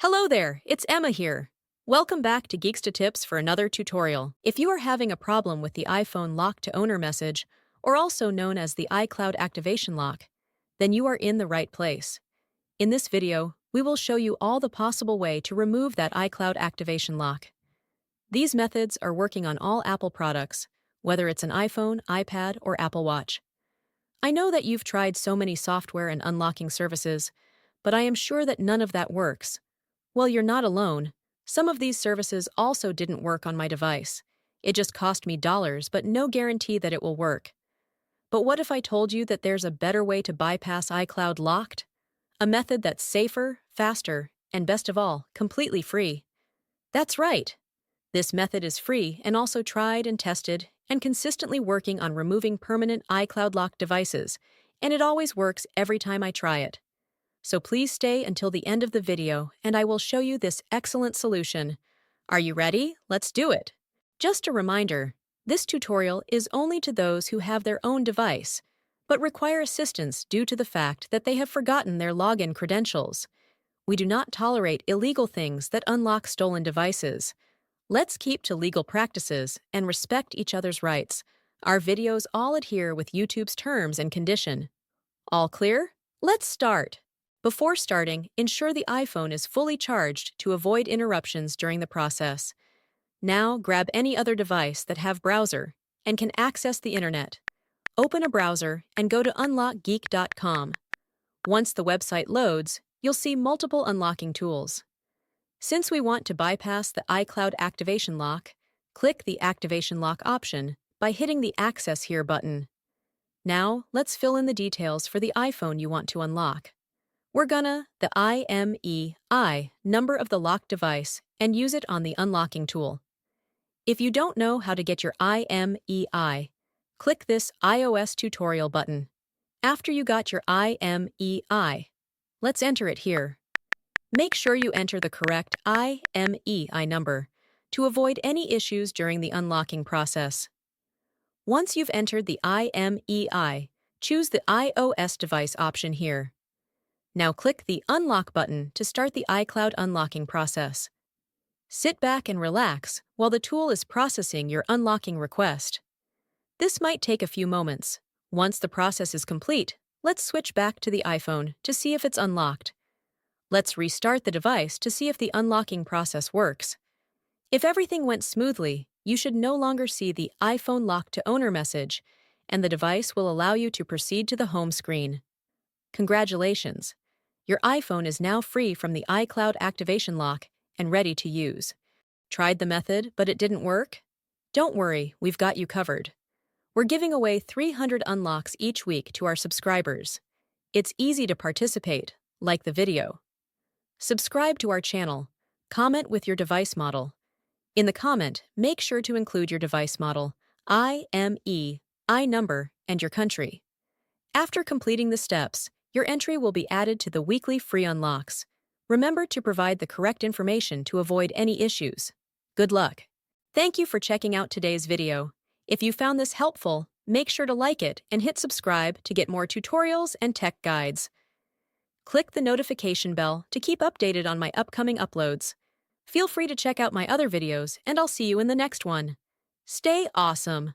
Hello there, it's Emma here. Welcome back to Geeksta Tips for another tutorial. If you are having a problem with the iPhone lock to owner message, or also known as the iCloud activation lock, then you are in the right place. In this video, we will show you all the possible way to remove that iCloud activation lock. These methods are working on all Apple products, whether it's an iPhone, iPad, or Apple Watch. I know that you've tried so many software and unlocking services, but I am sure that none of that works. Well, you're not alone. Some of these services also didn't work on my device. It just cost me dollars, but no guarantee that it will work. But what if I told you that there's a better way to bypass iCloud locked? A method that's safer, faster, and best of all, completely free. That's right. This method is free and also tried and tested and consistently working on removing permanent iCloud locked devices, and it always works every time I try it. So please stay until the end of the video and I will show you this excellent solution. Are you ready? Let's do it! Just a reminder, this tutorial is only to those who have their own device, but require assistance due to the fact that they have forgotten their login credentials. We do not tolerate illegal things that unlock stolen devices. Let's keep to legal practices and respect each other's rights. Our videos all adhere with YouTube's terms and condition. All clear? Let's start. Before starting, ensure the iPhone is fully charged to avoid interruptions during the process. Now, grab any other device that have browser and can access the internet. Open a browser and go to unlockgeek.com. Once the website loads, you'll see multiple unlocking tools. Since we want to bypass the iCloud activation lock, click the Activation Lock option by hitting the Access Here button. Now, let's fill in the details for the iPhone you want to unlock. We're gonna the IMEI number of the locked device and use it on the unlocking tool. If you don't know how to get your IMEI, click this iOS tutorial button. After you got your IMEI, let's enter it here. Make sure you enter the correct IMEI number to avoid any issues during the unlocking process. Once you've entered the IMEI, choose the iOS device option here. Now click the Unlock button to start the iCloud unlocking process. Sit back and relax while the tool is processing your unlocking request. This might take a few moments. Once the process is complete, let's switch back to the iPhone to see if it's unlocked. Let's restart the device to see if the unlocking process works. If everything went smoothly, you should no longer see the iPhone lock to owner message, and the device will allow you to proceed to the home screen. Congratulations! Your iPhone is now free from the iCloud activation lock and ready to use. Tried the method, but it didn't work? Don't worry, we've got you covered. We're giving away 300 unlocks each week to our subscribers. It's easy to participate, like the video. Subscribe to our channel. Comment with your device model. In the comment, make sure to include your device model, IMEI number, and your country. After completing the steps, your entry will be added to the weekly free unlocks. Remember to provide the correct information to avoid any issues. Good luck! Thank you for checking out today's video. If you found this helpful, make sure to like it and hit subscribe to get more tutorials and tech guides. Click the notification bell to keep updated on my upcoming uploads. Feel free to check out my other videos, and I'll see you in the next one. Stay awesome!